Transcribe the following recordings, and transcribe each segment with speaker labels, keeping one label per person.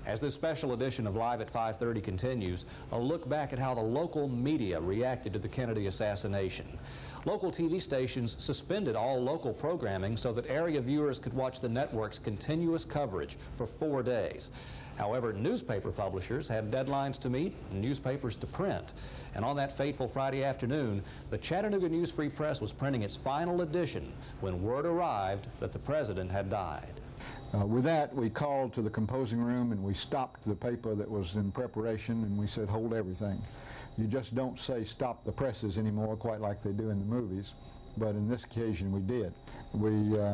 Speaker 1: As this special edition of Live at 5:30 continues, a look back at how the local media reacted to the Kennedy assassination. Local TV stations suspended all local programming so that area viewers could watch the network's continuous coverage for 4 days. However, newspaper publishers had deadlines to meet, newspapers to print. And on that fateful Friday afternoon, the Chattanooga News Free Press was printing its final edition when word arrived that the president had died.
Speaker 2: With that, we called to the composing room and we stopped the paper that was in preparation, and we said, hold everything. You just don't say stop the presses anymore quite like they do in the movies, but in this occasion we did. We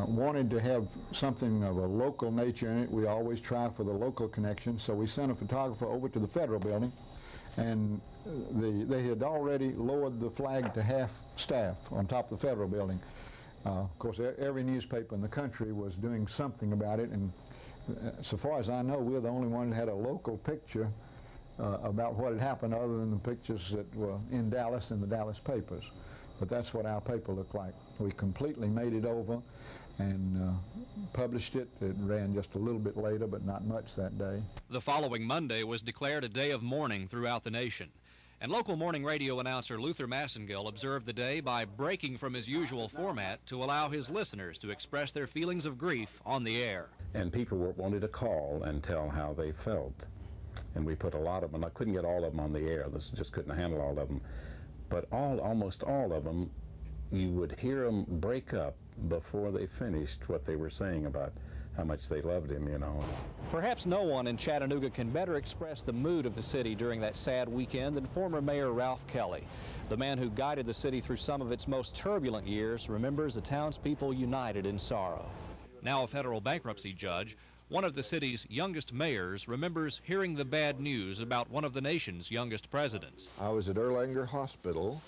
Speaker 2: wanted to have something of a local nature in it. We always try for the local connection, so we sent a photographer over to the Federal Building, and they had already lowered the flag to half staff on top of the Federal Building. Of course, every newspaper in the country was doing something about it, and so far as I know, we're the only one that had a local picture about what had happened other than the pictures that were in Dallas in the Dallas papers. But that's what our paper looked like. We completely made it over and published it. It ran just a little bit later, but not much that day.
Speaker 1: The following Monday was declared a day of mourning throughout the nation. And local morning radio announcer Luther Massengill observed the day by breaking from his usual format to allow his listeners to express their feelings of grief on the air.
Speaker 3: And people wanted to call and tell how they felt. And we put a lot of them. I couldn't get all of them on the air. This just couldn't handle all of them. But almost all of them, you would hear them break up before they finished what they were saying about how much they loved him, you know.
Speaker 1: Perhaps no one in Chattanooga can better express the mood of the city during that sad weekend than former Mayor Ralph Kelly. The man who guided the city through some of its most turbulent years remembers the townspeople united in sorrow. Now a federal bankruptcy judge, one of the city's youngest mayors remembers hearing the bad news about one of the nation's youngest presidents.
Speaker 4: I was at Erlanger Hospital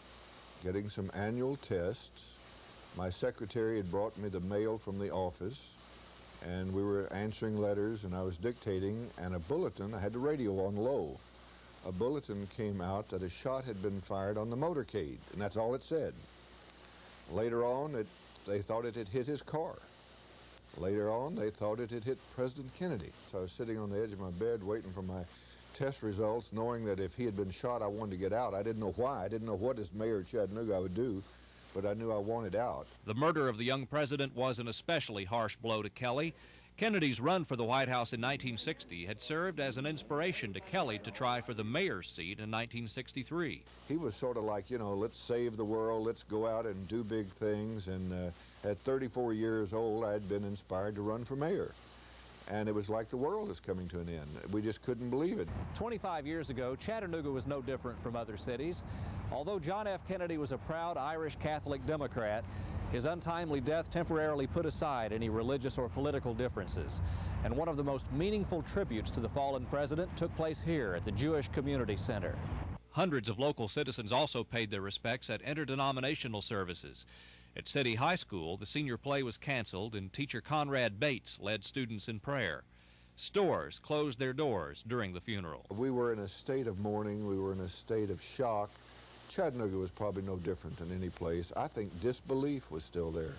Speaker 4: getting some annual tests. My secretary had brought me the mail from the office, and we were answering letters, and I was dictating, and a bulletin, I had the radio on low, a bulletin came out that a shot had been fired on the motorcade, and that's all it said. Later on, they thought it had hit his car. Later on, they thought it had hit President Kennedy. So I was sitting on the edge of my bed waiting for my test results, knowing that if he had been shot, I wanted to get out. I didn't know why. I didn't know what as mayor of Chattanooga I would do, but I knew I wanted out.
Speaker 1: The murder of the young president was an especially harsh blow to Kelly. Kennedy's run for the White House in 1960 had served as an inspiration to Kelly to try for the mayor's seat in 1963.
Speaker 4: He was sort of like, you know, let's save the world, let's go out and do big things. And at 34 years old, I had been inspired to run for mayor. And it was like the world is coming to an end. We just couldn't believe it.
Speaker 1: 25 years ago, Chattanooga was no different from other cities. Although John F. Kennedy was a proud Irish Catholic Democrat, his untimely death temporarily put aside any religious or political differences. And one of the most meaningful tributes to the fallen president took place here at the Jewish Community Center. Hundreds of local citizens also paid their respects at interdenominational services. At City High School, the senior play was canceled and teacher Conrad Bates led students in prayer. Stores closed their doors during the funeral.
Speaker 4: We were in a state of mourning. We were in a state of shock. Chattanooga was probably no different than any place. I think disbelief was still there.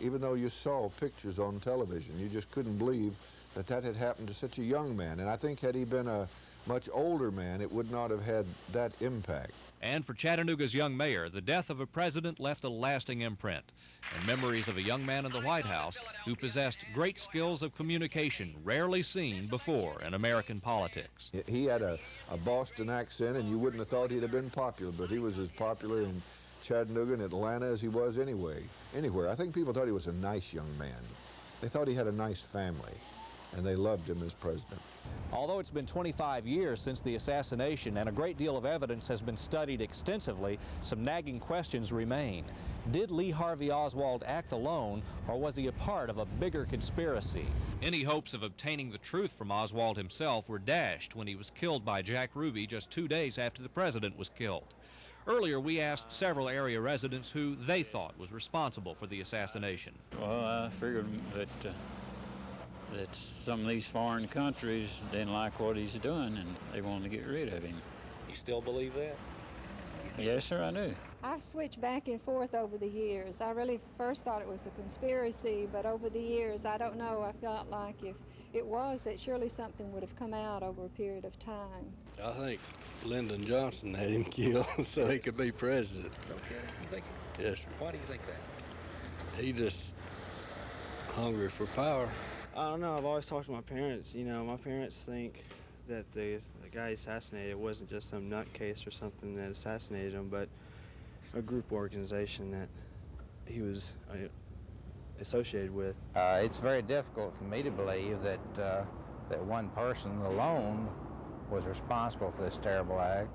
Speaker 4: Even though you saw pictures on television, you just couldn't believe that that had happened to such a young man. And I think had he been a much older man, it would not have had that impact.
Speaker 1: And for Chattanooga's young mayor, the death of a president left a lasting imprint, and memories of a young man in the White House who possessed great skills of communication rarely seen before in American politics.
Speaker 4: He had a Boston accent, and you wouldn't have thought he'd have been popular, but he was as popular in Chattanooga and Atlanta as he was anywhere. I think people thought he was a nice young man. They thought he had a nice family, and they loved him as president.
Speaker 1: Although it's been 25 years since the assassination and a great deal of evidence has been studied extensively, some nagging questions remain. Did Lee Harvey Oswald act alone, or was he a part of a bigger conspiracy? Any hopes of obtaining the truth from Oswald himself were dashed when he was killed by Jack Ruby just 2 days after the president was killed. Earlier, we asked several area residents who they thought was responsible for the assassination.
Speaker 5: Well, I figured that some of these foreign countries didn't like what he's doing and they wanted to get rid of him.
Speaker 1: You still believe that?
Speaker 5: Yes, sir, I do.
Speaker 6: I've switched back and forth over the years. I really first thought it was a conspiracy, but over the years, I don't know, I felt like it was that surely something would have come out over a period of time.
Speaker 7: I think Lyndon Johnson had him killed so he could be president.
Speaker 1: Okay. You think?
Speaker 7: Yes, sir.
Speaker 1: Why do you think that?
Speaker 7: He just hungry for power.
Speaker 8: I don't know. I've always talked to my parents. You know, my parents think that the guy assassinated wasn't just some nutcase or something that assassinated him, but a group organization that he was associated with.
Speaker 9: It's very difficult for me to believe that that one person alone was responsible for this terrible act.